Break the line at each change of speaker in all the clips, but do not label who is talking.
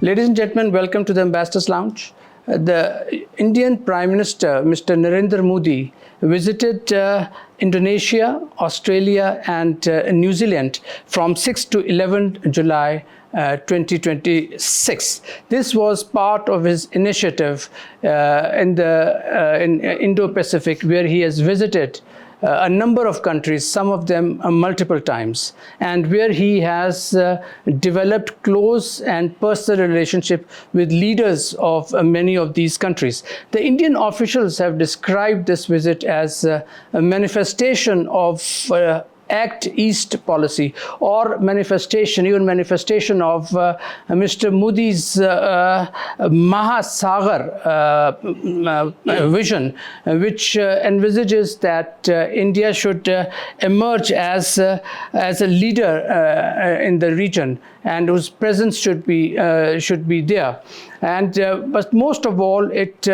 Ladies and gentlemen, welcome to the Ambassador's Lounge. The Indian Prime Minister, Mr. Narendra Modi, visited Indonesia, Australia, and New Zealand from 6 to 11 July 2026. This was part of his initiative in Indo-Pacific, where he has visited a number of countries, some of them multiple times, and where he has developed close and personal relationship with leaders of many of these countries. The Indian officials have described this visit as a manifestation of Act East policy, or manifestation of Mr. Modi's Mahasagar vision, which envisages that India should emerge as a leader in the region, and whose presence should be there. And but most of all, it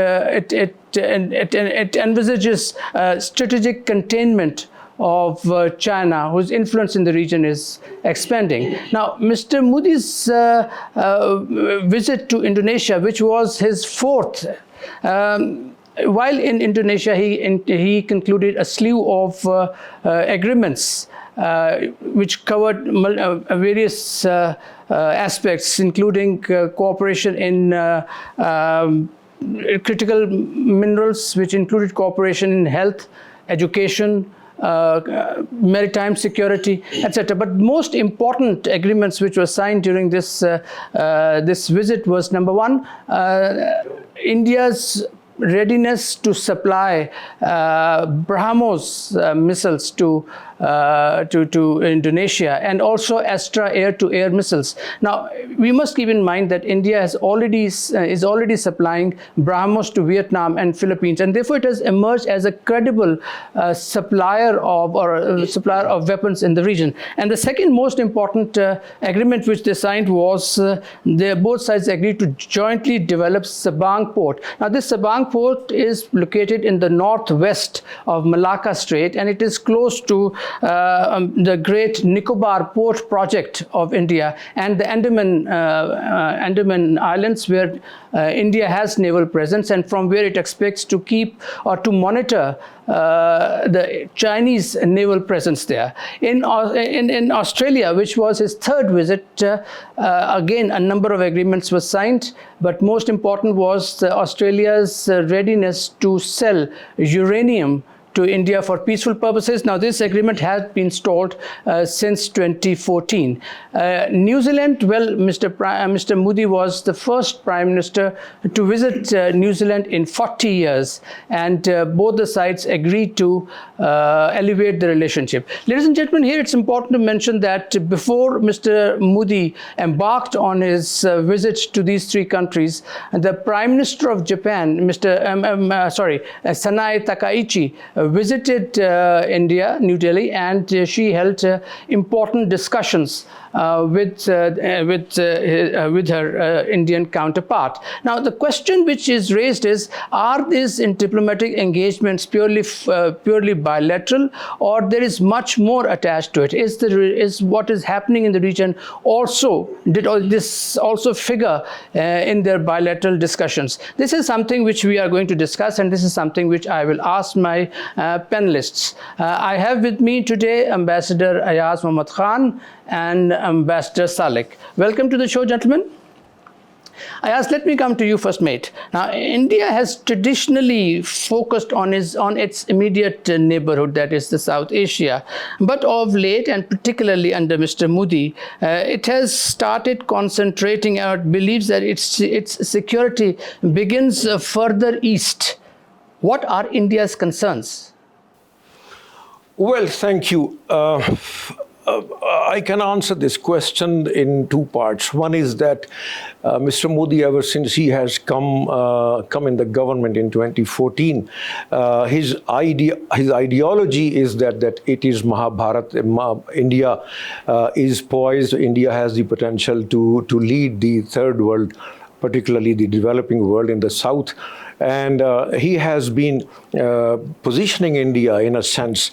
envisages strategic containment of China, whose influence in the region is expanding. Now, Mr. Modi's visit to Indonesia, which was his fourth, while in Indonesia, he concluded a slew of agreements which covered various aspects, including cooperation in critical minerals, which included cooperation in health, education, maritime security, etc. But most important agreements which were signed during this visit was, number one, India's readiness to supply BrahMos missiles to Indonesia, and also Astra air-to-air missiles. Now, we must keep in mind that India is already supplying BrahMos to Vietnam and Philippines, and therefore it has emerged as a credible supplier of weapons in the region. And the second most important agreement which they signed was both sides agreed to jointly develop Sabang port. Now, this Sabang port is located in the northwest of Malacca Strait, and it is close to the Great Nicobar Port Project of India and the Andaman Islands, where India has naval presence, and from where it expects to keep or to monitor the Chinese naval presence there. In Australia, which was his third visit, again a number of agreements were signed, but most important was Australia's readiness to sell uranium to India for peaceful purposes. Now, this agreement has been stalled since 2014. New Zealand, well, Mr. Modi was the first Prime Minister to visit New Zealand in 40 years, and both the sides agreed to elevate the relationship. Ladies and gentlemen, here it's important to mention that before Mr. Modi embarked on his visit to these three countries, the Prime Minister of Japan, Sanae Takaichi, visited India, New Delhi, and she held important discussions with her Indian counterpart. Now, the question which is raised is: are these diplomatic engagements purely bilateral, or there is much more attached to it? Is what is happening in the region did this also figure in their bilateral discussions? This is something which we are going to discuss, and this is something which I will ask my panelists. I have with me today Ambassador Ayaz Muhammad Khan and Ambassador Salik. Welcome to the show, gentlemen. Ayaz, let me come to you first, mate. Now, India has traditionally focused on its immediate neighborhood, that is the South Asia. But of late, and particularly under Mr. Modi, it has started concentrating and believes that its security begins further east. What are India's concerns?
Well, thank you. I can answer this question in two parts. One is that Mr. Modi, ever since he has come in the government in 2014, his ideology is that it is Mahabharat. India is poised. India has the potential to lead the third world, particularly the developing world in the south. and he has been positioning India in a sense,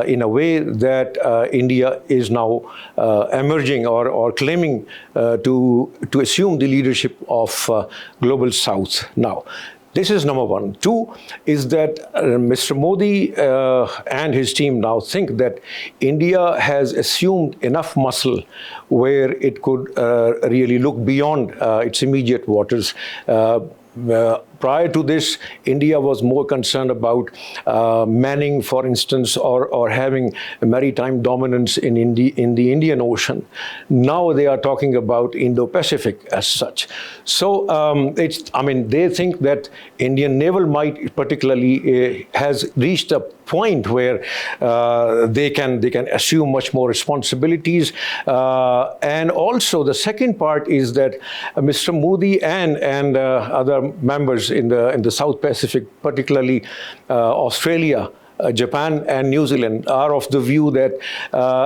in a way that India is now emerging or claiming to assume the leadership of global South now. This is number one. Two is that Mr. Modi and his team now think that India has assumed enough muscle where it could really look beyond its immediate waters. Prior to this, India was more concerned about manning, for instance, or having maritime dominance in the Indian Ocean. Now they are talking about Indo-Pacific as such. So they think that Indian naval might particularly has reached a point where they can assume much more responsibilities. And also the second part is that Mr. Modi and other members in the South Pacific, particularly Australia, Japan and New Zealand, are of the view that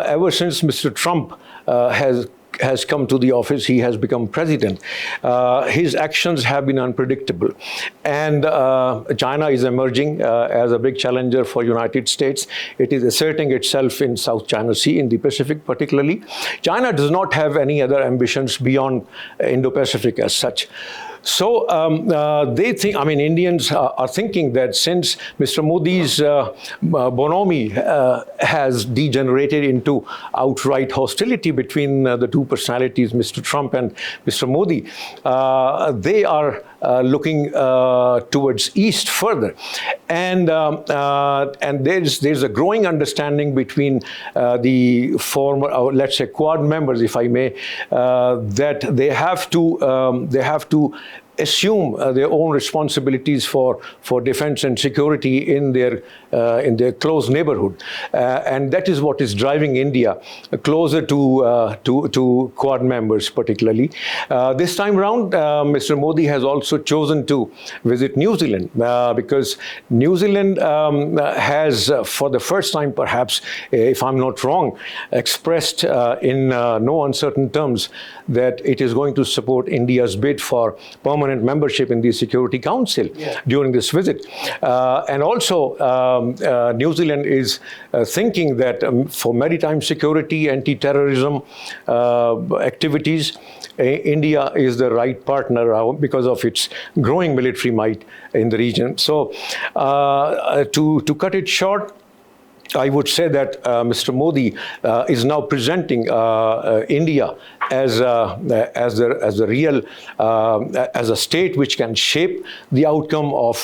ever since Mr. Trump has come to the office, he has become president, his actions have been unpredictable. And China is emerging as a big challenger for United States. It is asserting itself in South China Sea, in the Pacific particularly. China does not have any other ambitions beyond Indo-Pacific as such. So they think, Indians are thinking that since Mr. Modi's bonhomie has degenerated into outright hostility between the two personalities, Mr. Trump and Mr. Modi, they are looking towards east further, and there's a growing understanding between the former, let's say, Quad members, if I may, that they have to assume their own responsibilities for defense and security in their close neighborhood, and that is what is driving India closer to Quad members, particularly. This time round, Mr. Modi has also chosen to visit New Zealand because New Zealand has, for the first time, perhaps, if I'm not wrong, expressed in no uncertain terms that it is going to support India's bid for permanent membership in the Security Council during this visit. And also, New Zealand is thinking that for maritime security, anti-terrorism activities, India is the right partner because of its growing military might in the region. So, to cut it short, I would say that Mr. Modi is now presenting India as a real as a state which can shape the outcome of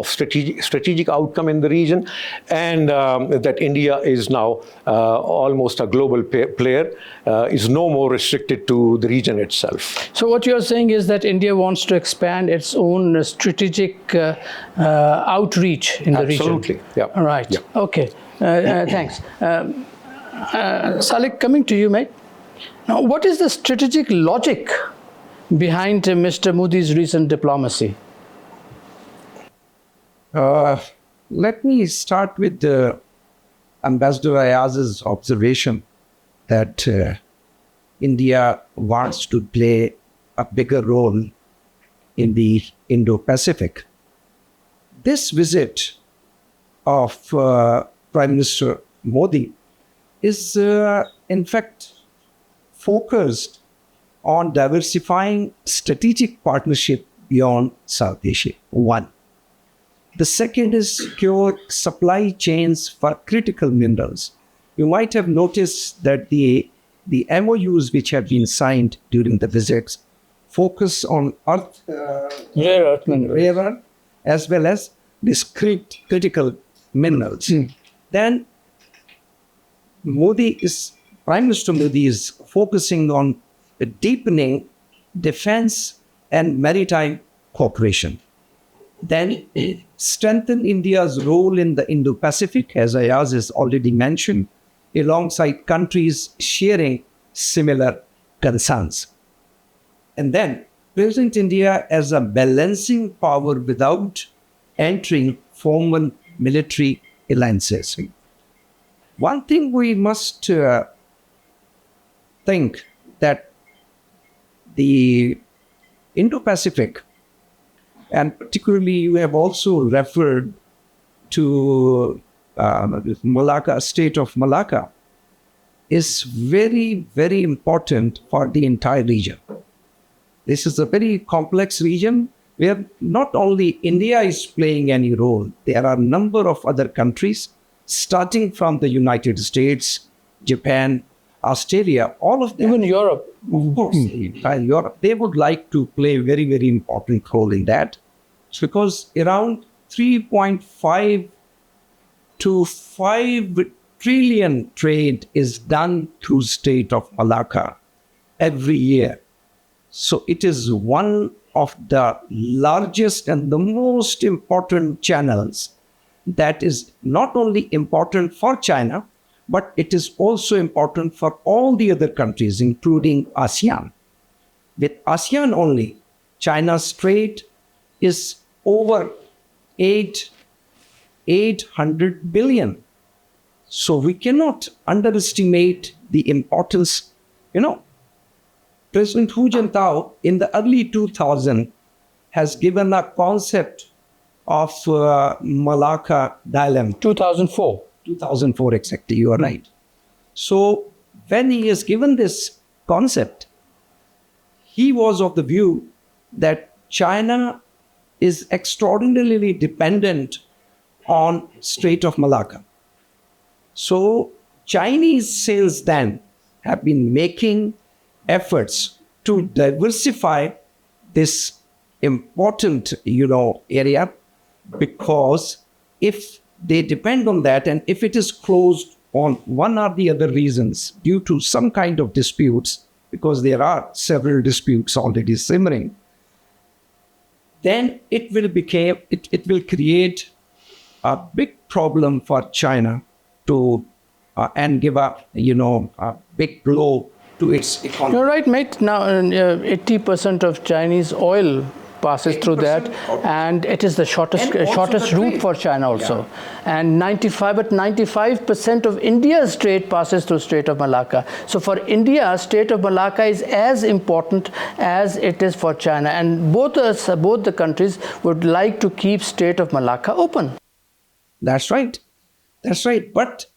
strategic outcome in the region, and that India is now almost a global player, is no more restricted to the region itself.
So what you're saying is that India wants to expand its own strategic outreach in the region.
Absolutely. Yeah.
All right. Yeah. Okay. Thanks. Salik, coming to you, mate. Now, what is the strategic logic behind Mr. Modi's recent diplomacy?
Let me start with Ambassador Ayaz's observation that India wants to play a bigger role in the Indo-Pacific. This visit of Prime Minister Modi is in fact focused on diversifying strategic partnership beyond South Asia. One. The second is secure supply chains for critical minerals. You might have noticed that the MOUs which have been signed during the visits focus on rare earth as well as discrete critical minerals. Then Prime Minister Modi is focusing on deepening defense and maritime cooperation. Then strengthen India's role in the Indo-Pacific, as Ayaz has already mentioned, alongside countries sharing similar concerns. And then present India as a balancing power without entering formal military alliances. One thing we must think that the Indo-Pacific And particularly, you have also referred to Malacca, state of Malacca, is very, very important for the entire region. This is a very complex region where not only India is playing any role, there are a number of other countries, starting from the United States, Japan, Australia, all of them.
Even Europe.
Of course, entire Europe, they would like to play a very, very important role in that. It's because around 3.5 to 5 trillion trade is done through state of Malacca every year. So it is one of the largest and the most important channels that is not only important for China, but it is also important for all the other countries, including ASEAN. With ASEAN only, China's trade is over 800 billion. So we cannot underestimate the importance. President Hu Jintao in the early 2000s has given a concept of Malacca dilemma.
2004.
2004 exactly, you are right. So when he has given this concept, he was of the view that China is extraordinarily dependent on Strait of Malacca. So Chinese since then have been making efforts to diversify this important, area, because if they depend on that, and if it is closed on one or the other reasons due to some kind of disputes, because there are several disputes already simmering, then it will create a big problem for China to and give a big blow to its economy.
You're right, mate. Now 80% of Chinese oil passes through that, and it is the shortest route for China also. Yeah. And 95% of India's trade passes through Strait of Malacca. So for India, Strait of Malacca is as important as it is for China, and both the countries would like to keep Strait of Malacca open.
That's right. But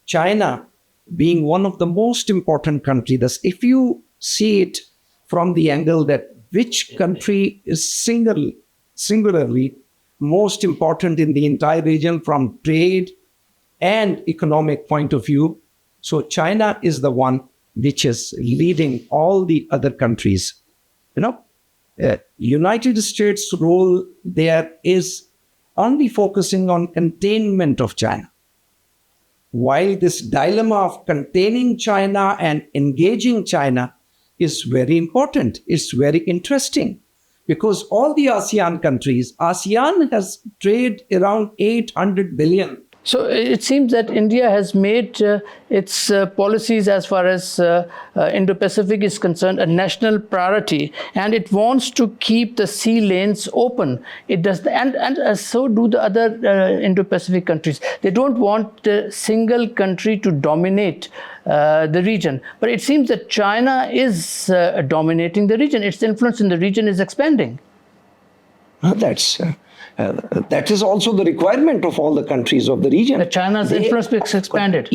China, being one of the most important countries, if you see it from the angle that which country is singularly most important in the entire region from trade and economic point of view, so China is the one which is leading all the other countries. United States' role there is only focusing on containment of China. While this dilemma of containing China and engaging China is very important, it's very interesting, because all the ASEAN has trade around 800 billion.
So it seems that India has made its policies as far as Indo-Pacific is concerned a national priority, and it wants to keep the sea lanes open. It does, and so do the other Indo-Pacific countries. They don't want a single country to dominate the region. But it seems that China is dominating the region. Its influence in the region is expanding.
That is also the requirement of all the countries of the region.
That China's influence is expanded.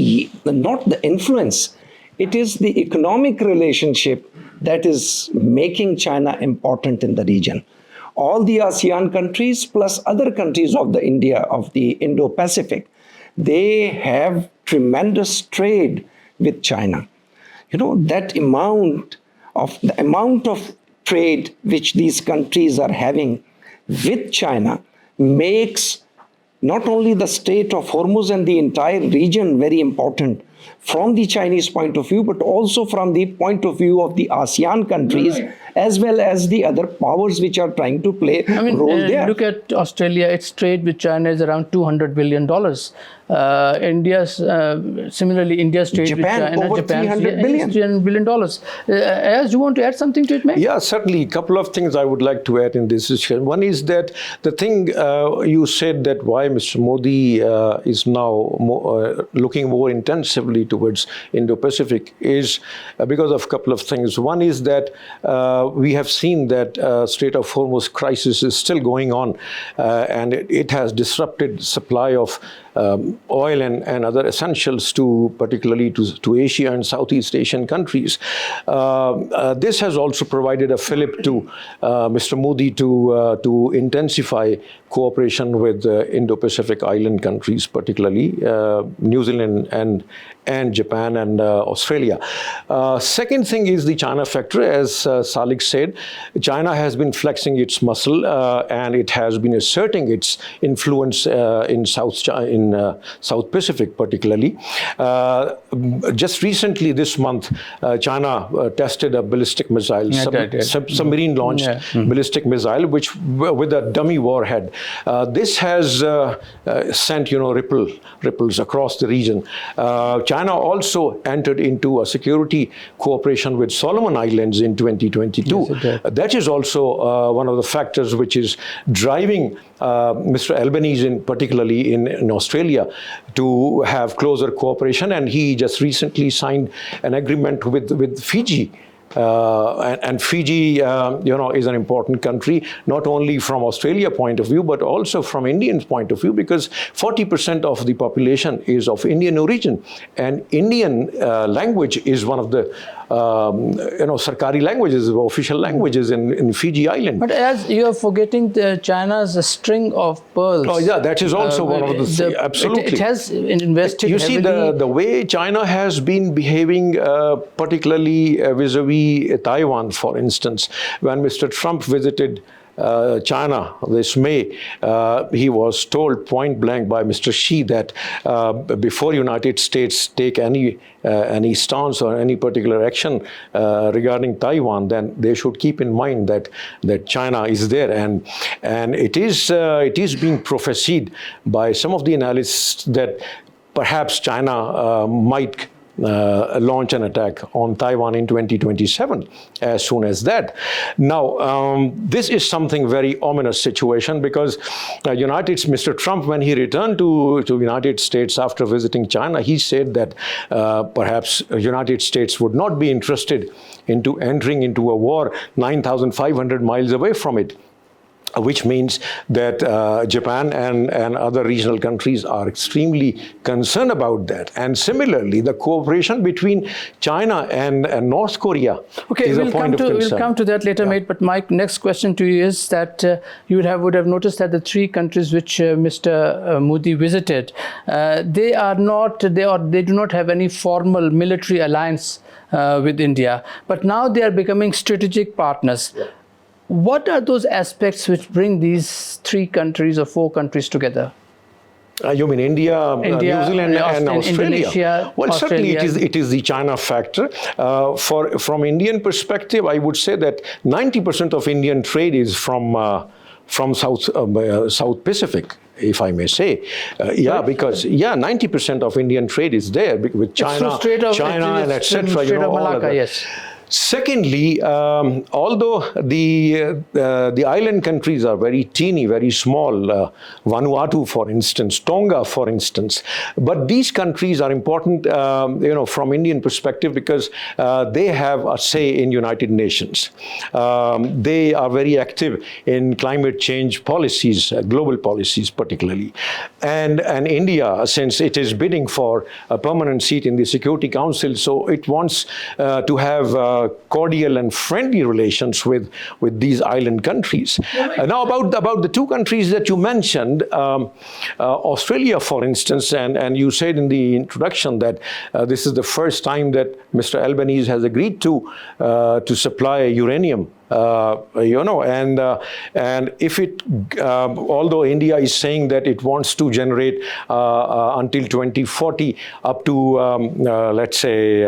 Not the influence. It is the economic relationship that is making China important in the region. All the ASEAN countries plus other countries of the Indo-Pacific, they have tremendous trade with China. The amount of trade which these countries are having with China makes not only the Strait of Hormuz and the entire region very important from the Chinese point of view, but also from the point of view of the ASEAN countries, as well as the other powers which are trying to play a role there.
Look at Australia. Its trade with China is around $200 billion. Similarly, India's trade with China,
over $300 billion.
$300 billion. Ayaz, you want to add something to it, mate?
Yeah, certainly. A couple of things I would like to add in this discussion. One is that the thing you said that why Mr. Modi is now looking more intensive aggressively towards Indo-Pacific is because of a couple of things. One is that we have seen that Strait of Hormuz crisis is still going on, and it has disrupted supply of oil and other essentials particularly to Asia and Southeast Asian countries. This has also provided a fillip to Mr. Modi to intensify cooperation with Indo-Pacific island countries, particularly New Zealand and Japan and Australia. Second thing is the China factor. As Salik said, China has been flexing its muscle and it has been asserting its influence in South Pacific, particularly. Just recently, this month, China tested a ballistic missile, submarine-launched ballistic missile, which with a dummy warhead. This has sent, ripples across the region. China also entered into a security cooperation with Solomon Islands in 2022. Yes, that is also one of the factors which is driving Mr. Albanese, particularly in Australia, to have closer cooperation. And he just recently signed an agreement with Fiji. And Fiji, is an important country, not only from Australia point of view, but also from Indian point of view, because 40% of the population is of Indian origin. And Indian language is one of the Sarkari languages, official languages in Fiji Island.
But as you are forgetting China's string of pearls.
Oh yeah, that is also one of the absolutely.
It has invested.
You see the way China has been behaving, particularly vis-a-vis Taiwan, for instance. When Mr. Trump visited China this May, he was told point blank by Mr. Xi that before United States take any stance or any particular action regarding Taiwan, then they should keep in mind that China is there, and it is being prophesied by some of the analysts that perhaps China might launch an attack on Taiwan in 2027, as soon as that. Now, this is something very ominous situation, because Mr. Trump, when he returned to United States after visiting China, he said that perhaps United States would not be interested into entering into a war 9,500 miles away from it. Which means that Japan and other regional countries are extremely concerned about that. And similarly, the cooperation between China and North Korea is a point of concern.
We'll come to that later, mate. But my next question to you is that you would have noticed that the three countries which Mr. Modi visited, they do not have any formal military alliance with India. But now they are becoming strategic partners. Yeah. What are those aspects which bring these three countries or four countries together?
You mean India, New Zealand, and Australia?
Indonesia,
well,
Australia.
Certainly it is the China factor. From Indian perspective, I would say that 90% of Indian trade is from South Pacific, if I may say. Because 90% of Indian trade is there with China, and etc.
Malacca, yes.
Secondly, although the island countries are very teeny, very small, Vanuatu, for instance, Tonga, for instance, but these countries are important, from Indian perspective, because they have a say in United Nations. They are very active in climate change policies, global policies particularly. And India, since it is bidding for a permanent seat in the Security Council, so it wants to have cordial and friendly relations with these island countries. Now about the two countries that you mentioned, Australia, for instance, and you said in the introduction that this is the first time that Mr. Albanese has agreed to supply uranium. And if it, although India is saying that it wants to generate until 2040 up to let's say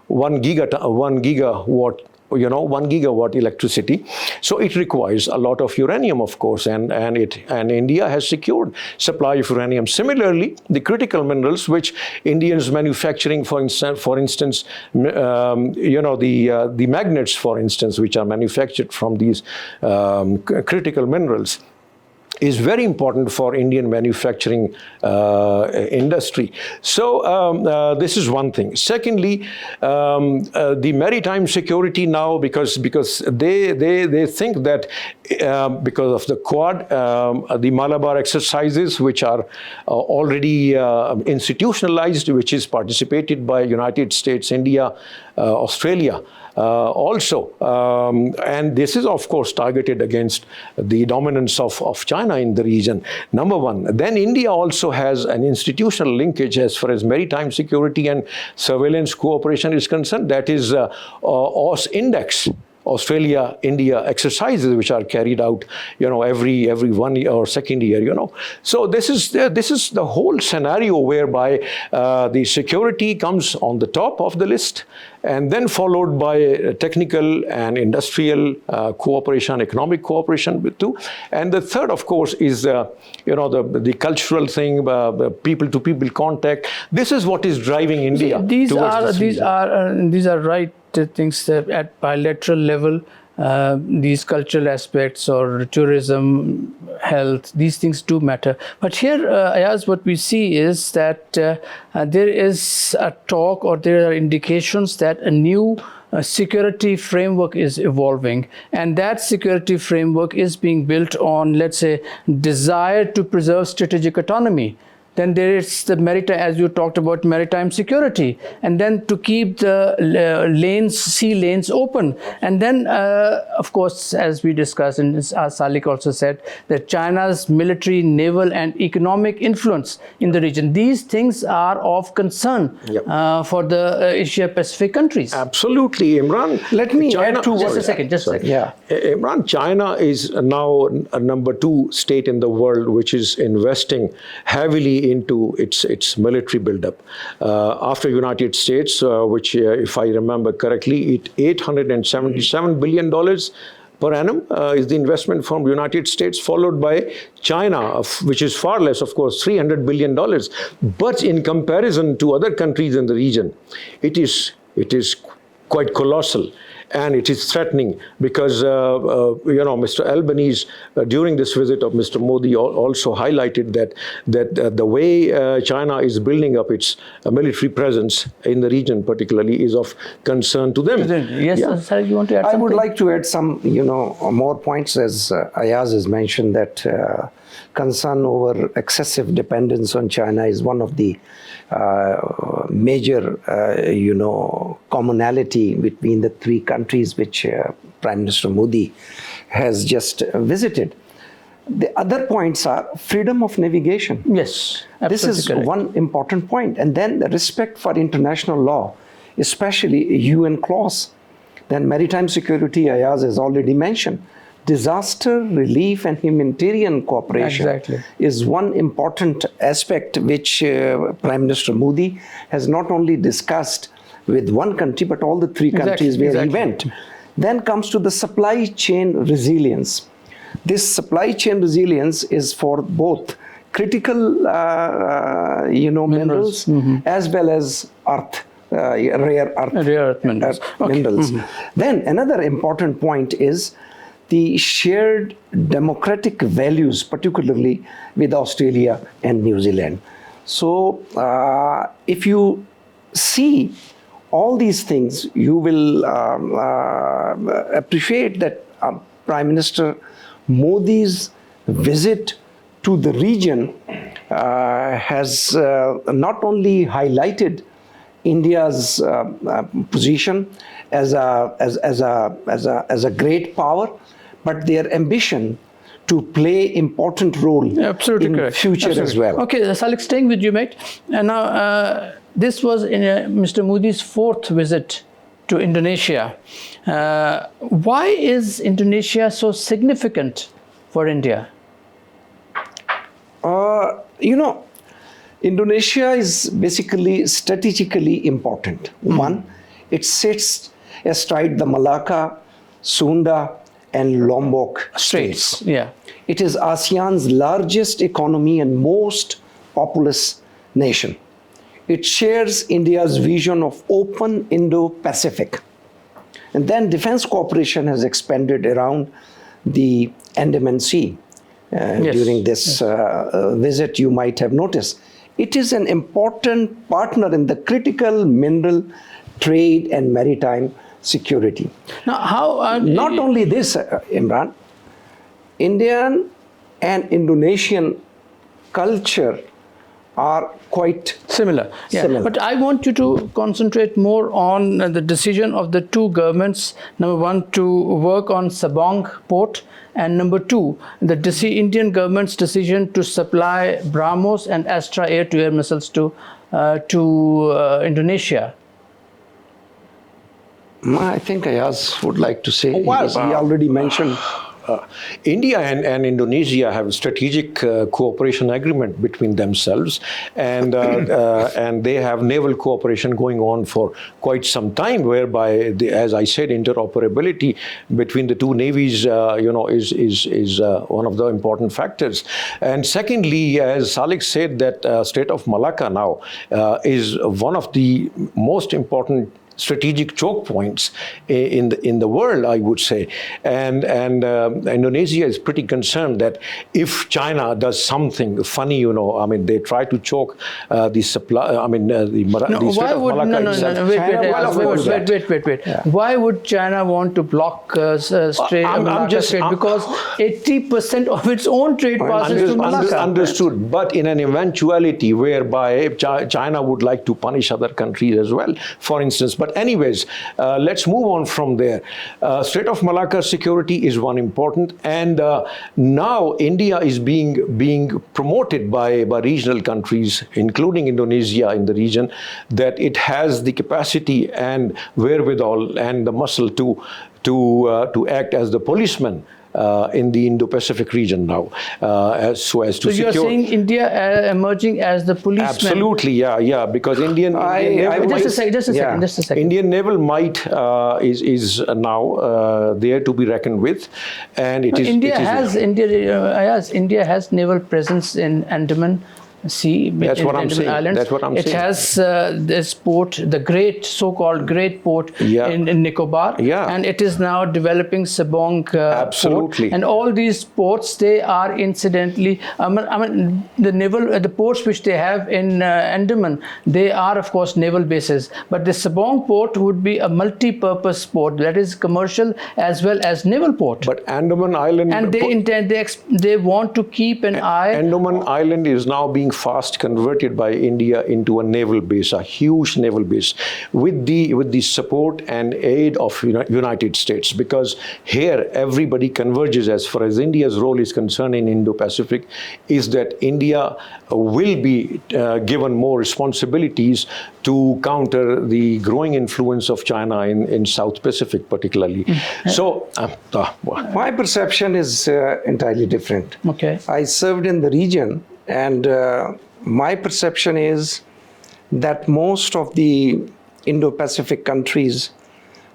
1 gigawatt, 1 gigawatt electricity. So it requires a lot of uranium, of course, and India has secured supply of uranium. Similarly, the critical minerals which Indians manufacturing, for instance, the magnets, for instance, which are manufactured from these critical minerals. is very important for Indian manufacturing industry. So this is one thing. Secondly, the maritime security now, because they think that because of the Quad, the Malabar exercises, which are already institutionalized, which is participated by United States, India, Australia. Also, and this is of course targeted against the dominance of China in the region, number one. Then India also has an institutional linkage as far as maritime security and surveillance cooperation is concerned. That is AUS Index. Australia-India exercises, which are carried out, every 1 year or second year, So this is the whole scenario whereby the security comes on the top of the list, and then followed by technical and industrial cooperation, economic cooperation too. And the third, of course, is the cultural thing, people-to-people contact. This is what is driving India.
These are right things that at bilateral level, these cultural aspects or tourism, health, these things do matter. But here, Ayaz, what we see is that there is a talk, or there are indications that a new security framework is evolving, and that security framework is being built on, let's say, desire to preserve strategic autonomy. Then there is the maritime, as you talked about, maritime security, and then to keep the sea lanes open. And then, of course, as we discussed, and as Salik also said, that China's military, naval, and economic influence in the region. These things are of concern for the Asia-Pacific countries.
Absolutely, Imran.
Let me add to
Just a second.
Yeah.
Imran, China is now a number 2 state in the world which is investing heavily into its military buildup. After United States, which, if I remember correctly, $877 billion per annum is the investment from the United States, followed by China, which is far less, of course, $300 billion. But in comparison to other countries in the region, it is quite colossal. And it is threatening because, Mr. Albanese, during this visit of Mr. Modi, also highlighted that the way China is building up its military presence in the region, particularly, is of concern to them.
Yes, sir, you want to add something?
I would like to add some, more points, as Ayaz has mentioned, that concern over excessive dependence on China is one of the major, commonality between the 3 countries which Prime Minister Modi has just visited. The other points are freedom of navigation.
Yes, absolutely.
This is
correct.
one important point. And then the respect for international law, especially UN clause. Then maritime security, Ayaz has already mentioned. Disaster relief and humanitarian cooperation is one important aspect which Prime Minister Modi has not only discussed with one country, but all the 3 countries where he went. Then comes to the supply chain resilience. This supply chain resilience is for both critical, minerals as well as rare earth minerals. Then another important point is the shared democratic values, particularly with Australia and New Zealand. So if you see all these things, you will appreciate that Prime Minister Modi's visit to the region has not only highlighted India's position as a great power, but their ambition to play important role in future as well.
Okay, Salik, staying with you, mate. And now, this was in Mr. Modi's 4th visit to Indonesia. Why is Indonesia so significant for India?
Indonesia is basically strategically important. One, it sits astride the Malacca, Sunda, and Lombok states.
Yeah.
It is ASEAN's largest economy and most populous nation. It shares India's vision of open Indo-Pacific. And then defense cooperation has expanded around the Andaman Sea.
during this visit, you might have noticed. It is an important partner in the critical mineral trade and maritime security.
Now, how
Not only this, Imran, Indian and Indonesian culture are quite
similar. Yeah.
Similar.
But I want you to concentrate more on the decision of the two governments. Number one, to work on Sabang port, and number two, the Indian government's decision to supply BrahMos and Astra air-to-air missiles to Indonesia.
I think Ayaz would like to say.
Well,
he already mentioned.
India and Indonesia have a strategic cooperation agreement between themselves, and they have naval cooperation going on for quite some time, whereby, as I said, interoperability between the two navies, is one of the important factors. And secondly, as Salik said, that Strait of Malacca now is one of the most important strategic choke points in the world, I would say, and Indonesia is pretty concerned that if China does something funny, they try to choke the supply. The Strait of Malacca itself.
Wait.
Yeah.
Why would China want to block Malacca Strait? Because 80% of its own trade passes to Malacca.
Understood, but in an eventuality whereby China would like to punish other countries as well, for instance. But anyways, let's move on from there. Strait of Malacca security is one important, and now India is being promoted by regional countries, including Indonesia in the region, that it has the capacity and wherewithal and the muscle to act as the policeman in the Indo-Pacific region now, so as to secure.
So you're saying India emerging as the policeman?
Absolutely, yeah, because
Just a second.
Indian naval might is now there to be reckoned with, and
India has naval presence in Andaman Sea.
That's what I'm saying.
Islands.
That's what I'm saying.
It has this port, the so-called great port in Nicobar, and it is now developing Sabang
Absolutely.
port. And all these ports, they are incidentally, the ports which they have in Andaman, they are of course naval bases. But the Sabang port would be a multi-purpose port, that is commercial as well as naval port.
But Andaman Island,
and they want to keep an eye.
Andaman Island is now being fast converted by India into a naval base, a huge naval base, with the support and aid of United States, because here everybody converges. As far as India's role is concerned in Indo-Pacific, is that India will be given more responsibilities to counter the growing influence of China in South Pacific particularly. So
my perception is entirely different.
Okay.
I served in the region, and my perception is that most of the Indo-Pacific countries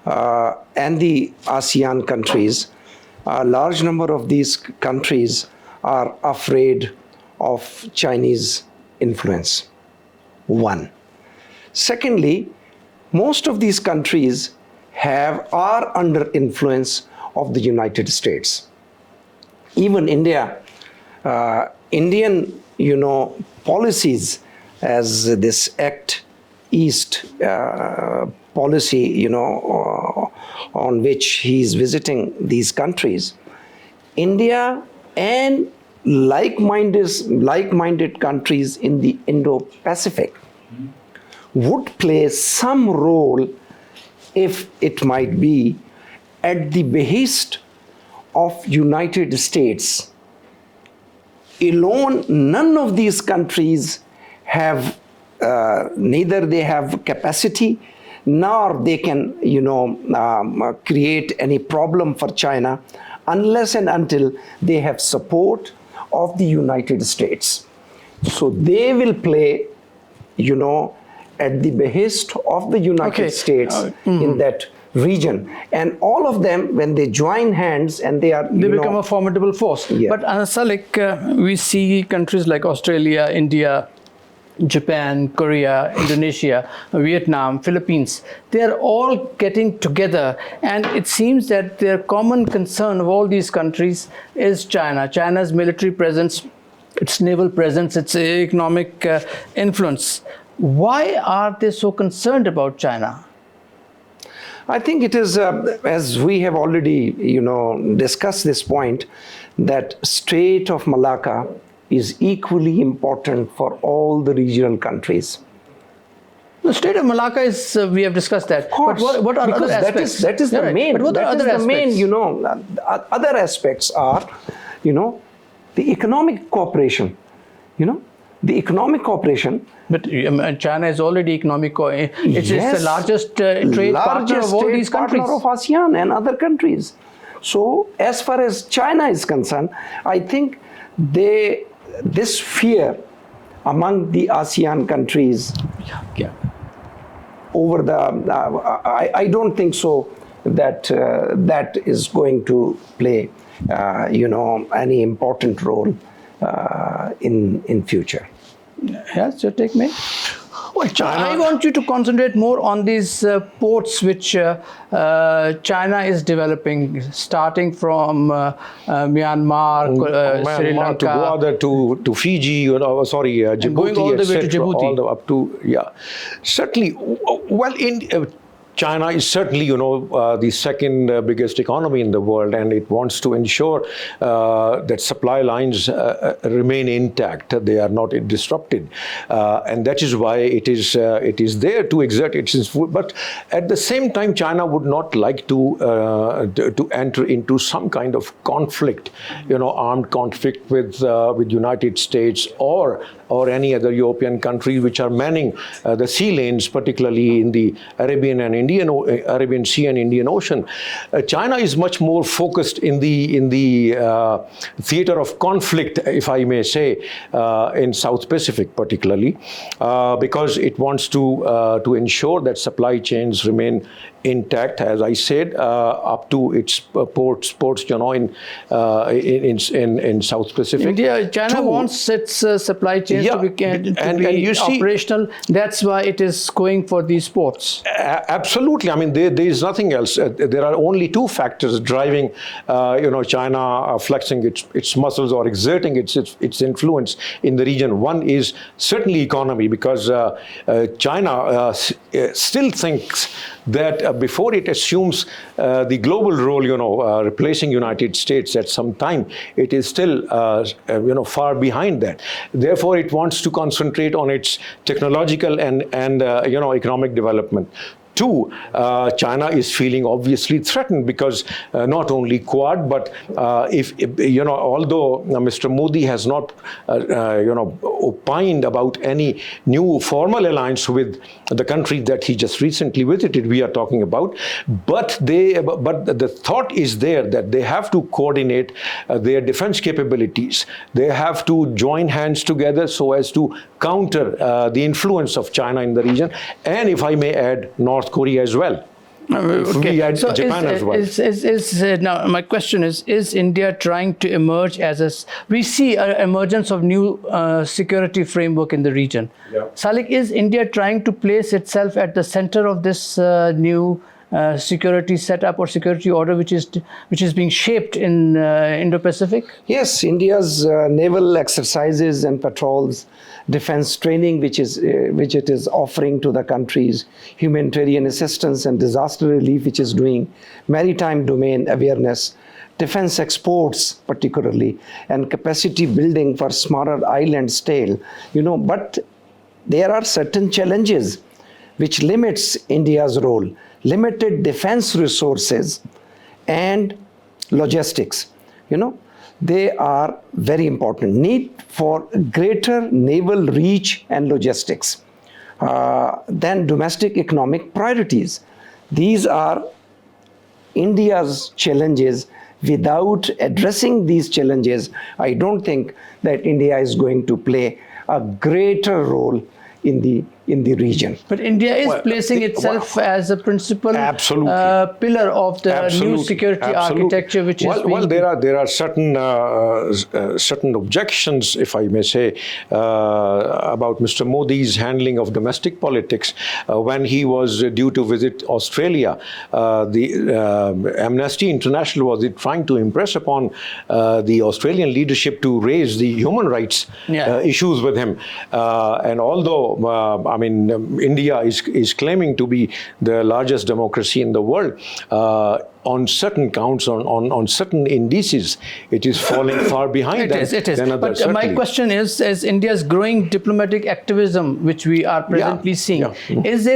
and the ASEAN countries, a large number of these countries are afraid of Chinese influence. One. Secondly, most of these countries are under influence of the United States. Even India, Indian, policies, as this Act East policy, on which he is visiting these countries, India and like-minded countries in the Indo-Pacific would play some role, if it might be, at the behest of United States. Alone, none of these countries have, neither they have capacity, nor they can, create any problem for China, unless and until they have support of the United States. So they will play, at the behest of the United States in that region, and all of them, when they join hands and they
become a formidable force.
Yeah.
But Salik, we see countries like Australia, India, Japan, Korea, Indonesia, Vietnam, Philippines, they are all getting together, and it seems that their common concern of all these countries is China. China's military presence, its naval presence, its economic influence. Why are they so concerned about China?
I think it is, as we have already, discussed this point, that Strait of Malacca is equally important for all the regional countries.
The Strait of Malacca is, we have discussed that.
Of course,
but what are
because
other aspects?
that is the
Right.
main.
But what are
That is
other
the main,
aspects?
other aspects are, the economic cooperation. The economic cooperation.
But China is already economic. It's
Yes,
the largest trade partner of all
trade
these countries.
partner of ASEAN and other countries. So, as far as China is concerned, I think this fear among the ASEAN countries over the, I don't think so that that is going to play, any important role in future.
Yes, your take, mate.
Well,
I want you to concentrate more on these ports which China is developing, starting from Myanmar, Sri
Myanmar to
Lanka,
Gwadar to Fiji, Djibouti,
going all the way to
etc.,
Djibouti.
all the up to, certainly. Well, China is certainly, the second biggest economy in the world, and it wants to ensure that supply lines remain intact; they are not disrupted, and that is why it is there to exert its influence. But at the same time, China would not like to enter into some kind of conflict, armed conflict with United States or any other European countries which are manning the sea lanes, particularly in the Arabian Sea and Indian Ocean. China is much more focused in the theater of conflict, if I may say, in South Pacific particularly, because it wants to ensure that supply chains remain intact, as I said, up to its ports, in South Pacific.
China wants its supply chains to be operational. That's why it is going for these ports.
Absolutely. I mean, there is nothing else. There are only two factors driving, China flexing its muscles or exerting its influence in the region. One is certainly economy, because China still thinks that before it assumes the global role, replacing United States at some time, it is still, far behind that. Therefore, it wants to concentrate on its technological and economic development. Two, China is feeling obviously threatened because not only Quad, but although Mr. Modi has not, opined about any new formal alliance with the country that he just recently visited, we are talking about, but the thought is there that they have to coordinate their defense capabilities. They have to join hands together so as to counter the influence of China in the region, and if I may add, North Korea as well.
Okay.
We add
So
Japan as well.
now my question is India trying to emerge we see an emergence of new security framework in the region.
Yeah.
Salik, is India trying to place itself at the center of this new security setup or security order which is being shaped in Indo-Pacific?
Yes, India's naval exercises and patrols, defense training, which it is offering to the countries, humanitarian assistance and disaster relief, which is doing, maritime domain awareness, defense exports particularly, and capacity building for smaller island scale. But there are certain challenges which limits India's role. Limited defense resources and logistics, they are very important. Need for greater naval reach and logistics. Then domestic economic priorities. These are India's challenges. Without addressing these challenges, I don't think that India is going to play a greater role in the in the region.
But India is
Well,
placing itself as a principal
Absolutely.
Pillar of the new security
Absolutely.
architecture, which is
well,
being...
there are certain objections, if I may say, about Mr. Modi's handling of domestic politics. When he was due to visit Australia, the Amnesty International was trying to impress upon the Australian leadership to raise the human rights issues with him. And although I mean, India is claiming to be the largest democracy in the world. On certain counts, on certain indices, it is falling far behind than others.
But my question is India's growing diplomatic activism, which we are presently seeing, is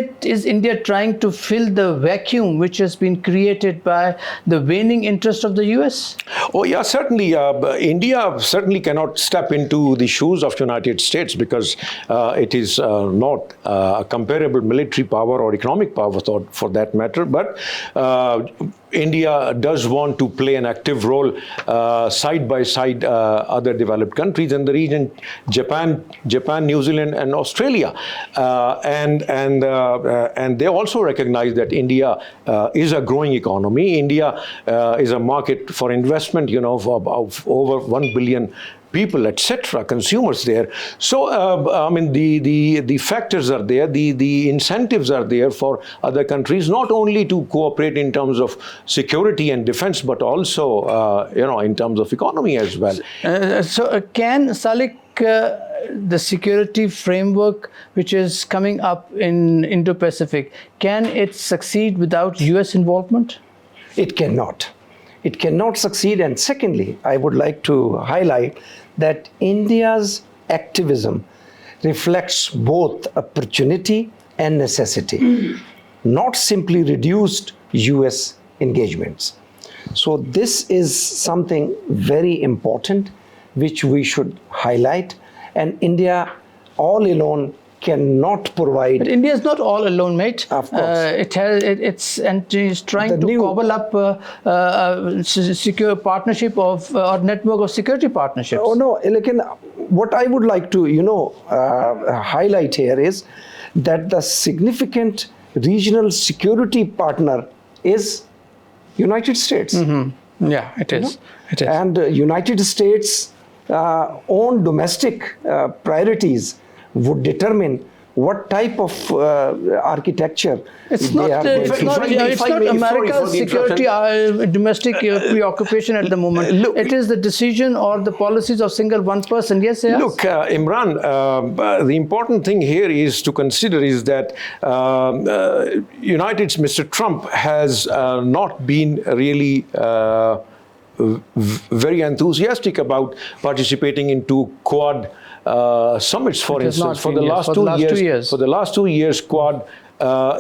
India trying to fill the vacuum which has been created by the waning interest of the US?
Oh yeah, certainly. India certainly cannot step into the shoes of United States because it is not a comparable military power or economic power for that matter. But India does want to play an active role side by side other developed countries in the region, Japan, New Zealand, and Australia, and they also recognize that India is a growing economy. India is a market for investment, of over 1 billion people, etc., consumers there. So, I mean, the factors are there, the incentives are there for other countries, not only to cooperate in terms of security and defense, but also, in terms of economy as well.
Can Salik, the security framework which is coming up in Indo-Pacific, can it succeed without US involvement?
It cannot. It cannot succeed. And secondly, I would like to highlight that India's activism reflects both opportunity and necessity, not simply reduced US engagements. So this is something very important which we should highlight, and India all alone cannot provide.
But India is not all alone, mate.
Of course.
It's trying to cobble up a secure partnership of or network of security partnerships.
Oh no, what I would like to highlight here is that the significant regional security partner is United States.
Mm-hmm. Yeah, it is. It is.
And United States own domestic priorities would determine what type of architecture
it's
they are going to.
It's not America's security domestic preoccupation at the moment.
Look,
it is the decision or the policies of single one person. Yes, yes.
Look, Imran, the important thing here is to consider is that Mr. Trump has not been really very enthusiastic about participating into Quad summits, for instance. For the last 2 years. For the last 2 years, Quad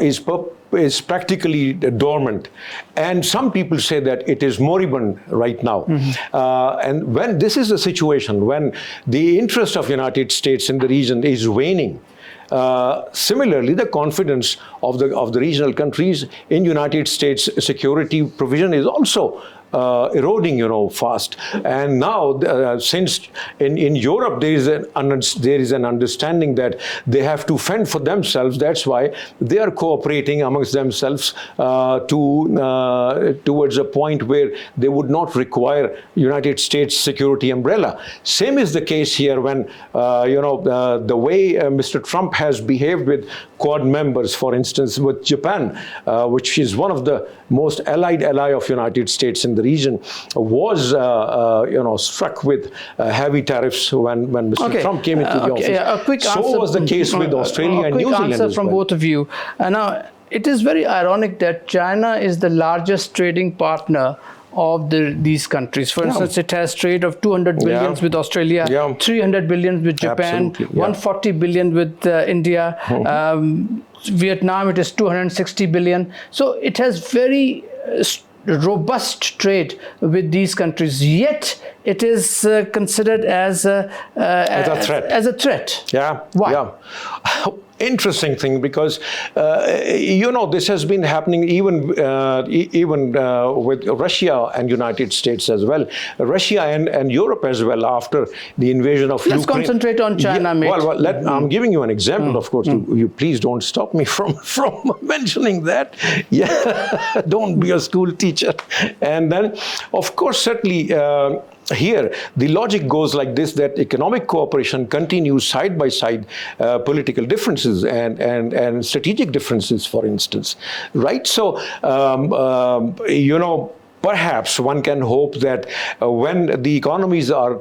is practically dormant, and some people say that it is moribund right now. And when this is the situation, when the interest of United States in the region is waning, similarly, the confidence of the regional countries in United States security provision is also eroding, fast. And now, since in Europe there is an understanding that they have to fend for themselves, that's why they are cooperating amongst themselves towards a point where they would not require United States security umbrella. Same is the case here when the way Mr. Trump has behaved with Quad members, for instance, with Japan, which is one of the most allied ally of United States in the region, was struck with heavy tariffs when Mr. Trump came into the office.
Yeah, a quick answer.
So was the case with Australia and New Zealand.
A quick answer from both of you. Now, it is very ironic that China is the largest trading partner of these countries. For instance, it has trade of 200 billion with Australia, 300 billion with Japan, 140 billion with India. Vietnam, it is 260 billion. So it has very robust trade with these countries, yet it is considered as a threat.
Yeah.
Why?
Yeah. interesting thing because this has been happening even with Russia and United States as well, Russia and Europe as well after the invasion of
Let's
Ukraine.
concentrate on China, mate.
I'm giving you an example, of course. You please don't stop me from mentioning that. Yeah, don't be a school teacher. And then, of course, certainly. Here, the logic goes like this, that economic cooperation continues side by side political differences and strategic differences, for instance, right? So, perhaps one can hope that when the economies are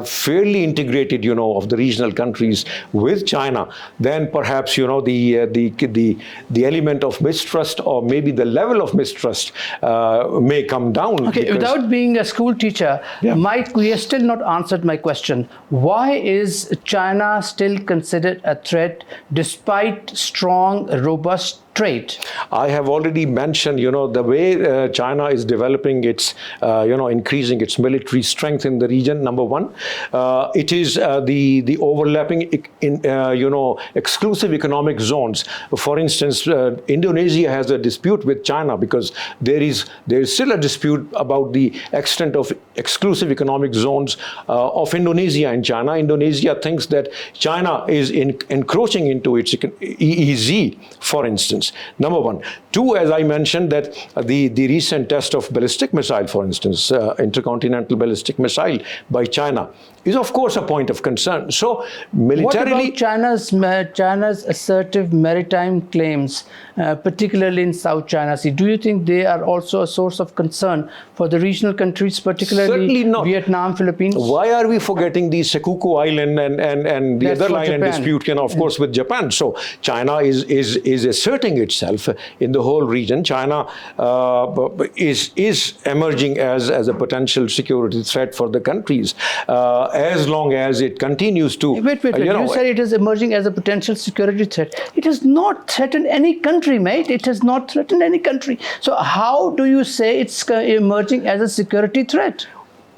fairly integrated, of the regional countries with China, then perhaps, the element of mistrust or maybe the level of mistrust may come down.
Okay, without being a school teacher, Mike, we have still not answered my question. Why is China still considered a threat despite strong, robust trade?
I have already mentioned, the way China is developing its, increasing its military strength in the region, number one. It is the overlapping, exclusive economic zones. For instance, Indonesia has a dispute with China because there is still a dispute about the extent of exclusive economic zones of Indonesia and China. Indonesia thinks that China is encroaching into its EEZ, for instance. Number one. Two, as I mentioned, that the recent test of ballistic missile, for instance, intercontinental ballistic missile by China, is of course a point of concern. So militarily,
what about China's assertive maritime claims, particularly in South China Sea? Do you think they are also a source of concern for the regional countries, particularly
certainly not.
Vietnam, Philippines?
Why are we forgetting the Senkaku Island and the
That's
other
for
island
Japan.
dispute, of course, with Japan? So China is asserting itself in the whole region. China is emerging as a potential security threat for the countries. As long as it continues to...
Wait. You said it is emerging as a potential security threat. It has not threatened any country, mate. It has not threatened any country. So how do you say it's emerging as a security threat?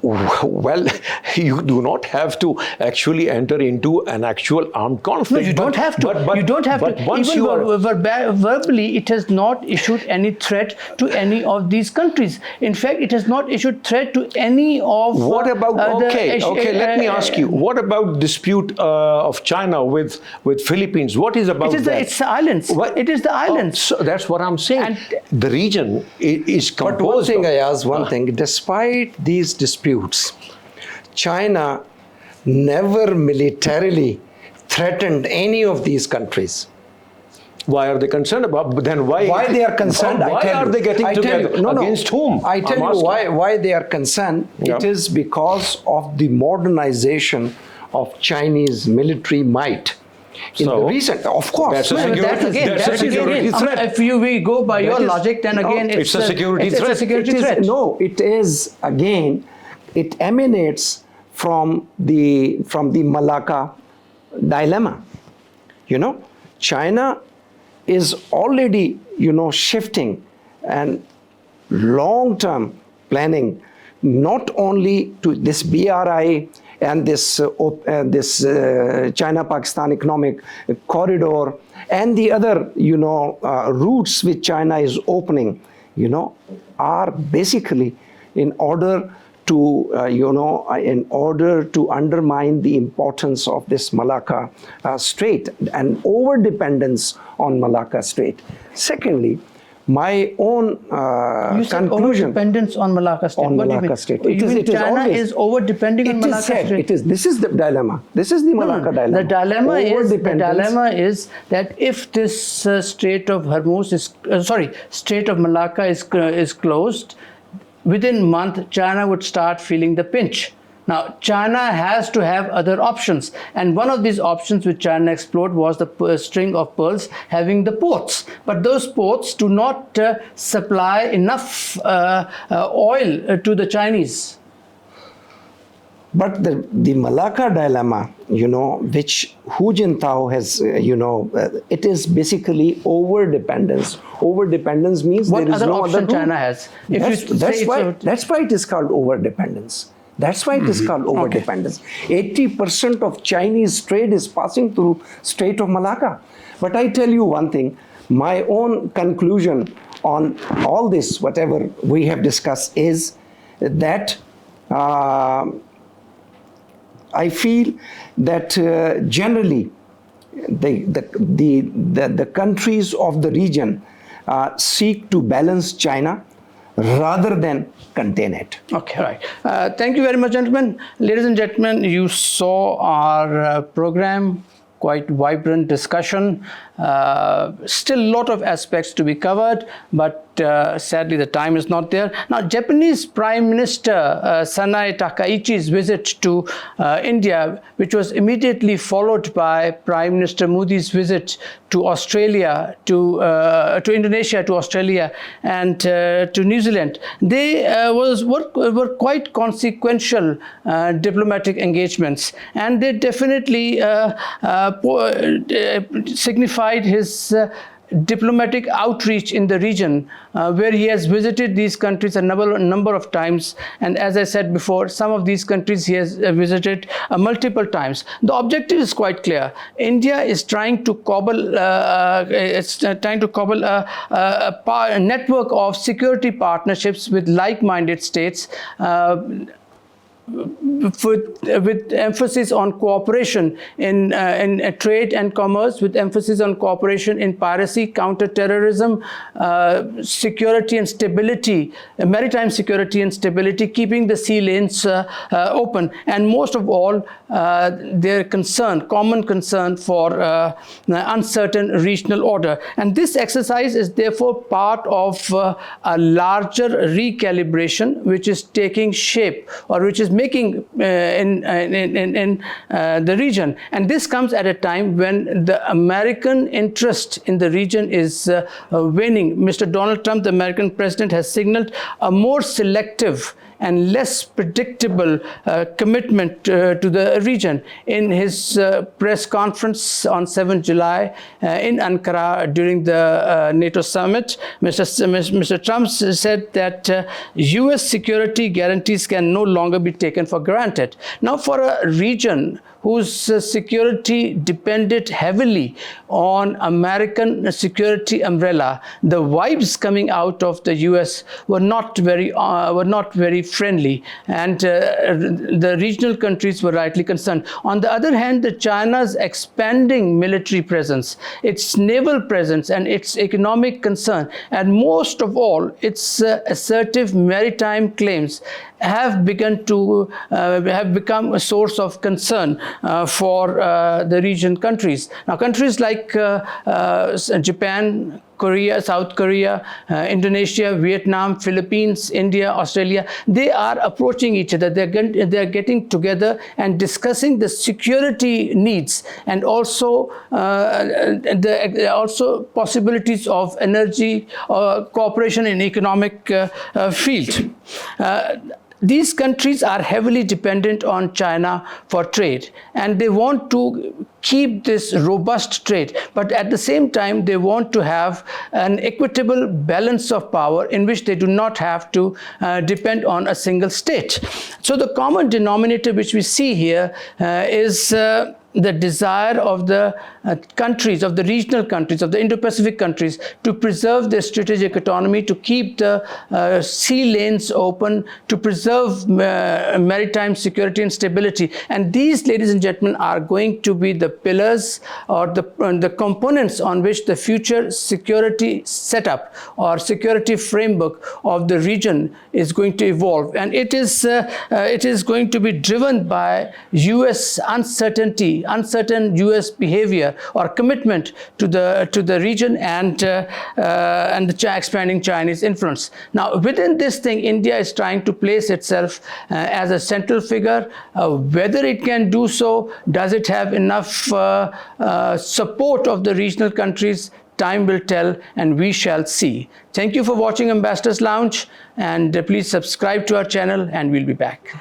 Well, you do not have to actually enter into an actual armed conflict.
No, you don't have to. You don't have to.
Once
Even verbally, it has not issued any threat to any of these countries. In fact, it has not issued threat to any of.
What about? Let me ask you. What about dispute of China with Philippines? What is about that?
It's the islands.
What?
It is the islands.
So that's what I'm saying.
And
the region is composed.
But one thing I ask, despite these disputes, China never militarily threatened any of these countries.
Why are they concerned about? Then why
they are concerned?
Why are they getting together? Against whom?
I tell you why they are concerned.
Yeah.
It is because of the modernization of Chinese military might. In the recent, of course,
that's a security threat.
If we go by your logic, then again
it's a security threat.
It's a security threat.
No, it is again. It emanates from the Malacca dilemma. China is already shifting and long-term planning not only to this BRI and this China-Pakistan economic corridor and the other routes which China is opening, are basically in order to undermine the importance of this Malacca Strait and over-dependence on Malacca Strait. Secondly, my own conclusion.
Over-dependence on Malacca Strait.
On Malacca Strait.
China is over-depending on Malacca Strait.
This is the dilemma. This is the Malacca dilemma.
The dilemma is that if this Strait of Malacca is closed, within a month, China would start feeling the pinch. Now, China has to have other options. And one of these options which China explored was the string of pearls having the ports. But those ports do not supply enough oil to the Chinese.
But the Malacca dilemma, which Hu Jintao has, it is basically over-dependence. Over-dependence means
what
there is
other
no
option
other
China has?
That's why it is called over-dependence. That's why it is called over-dependence. 80% of Chinese trade is passing through Strait of Malacca. But I tell you one thing, my own conclusion on all this, whatever we have discussed, is that I feel that generally the countries of the region seek to balance China rather than contain it.
Okay, right. Thank you very much, gentlemen. Ladies and gentlemen, you saw our program. Quite vibrant discussion. Still a lot of aspects to be covered, but sadly the time is not there. Now, Japanese Prime Minister Sanae Takaichi's visit to India, which was immediately followed by Prime Minister Modi's visit to Australia, to Indonesia, to Australia, and to New Zealand, they were quite consequential diplomatic engagements, and they definitely signified his diplomatic outreach in the region, where he has visited these countries a number of times. And as I said before, some of these countries he has visited multiple times. The objective is quite clear. India is trying to cobble a network of security partnerships with like-minded states, with emphasis on cooperation in trade and commerce, with emphasis on cooperation in piracy, counter-terrorism, security and stability, maritime security and stability, keeping the sea lanes open, and most of all, their common concern for uncertain regional order. And this exercise is therefore part of a larger recalibration which is taking shape, or which is making in the region. And this comes at a time when the American interest in the region is waning. Mr. Donald Trump, the American president, has signaled a more selective and less predictable commitment to the region. In his press conference on 7th July in Ankara during the NATO summit, Mr. Trump said that US security guarantees can no longer be taken for granted. Now, for a region whose security depended heavily on American security umbrella, the vibes coming out of the US were not very friendly, and the regional countries were rightly concerned. On the other hand, China's expanding military presence, its naval presence, and its economic concern, and most of all, its assertive maritime claims have become a source of concern for the region countries. Now, countries like Japan, Korea, South Korea, Indonesia, Vietnam, Philippines, India, Australia, they are approaching each other. They're getting together and discussing the security needs, and also also possibilities of energy cooperation in economic field. These countries are heavily dependent on China for trade, and they want to keep this robust trade, but at the same time they want to have an equitable balance of power in which they do not have to depend on a single state. So the common denominator which we see here is the desire of the countries, of the regional countries, of the Indo-Pacific countries, to preserve their strategic autonomy, to keep the sea lanes open, to preserve maritime security and stability. And these, ladies and gentlemen, are going to be the pillars or the components on which the future security setup or security framework of the region is going to evolve. And it is going to be driven by US uncertainty, uncertain US behavior or commitment to the region and the expanding Chinese influence. Now, within this thing, India is trying to place itself as a central figure. Whether it can do so, does it have enough support of the regional countries? Time will tell, and we shall see. Thank you for watching Ambassadors Lounge, and please subscribe to our channel, and we'll be back.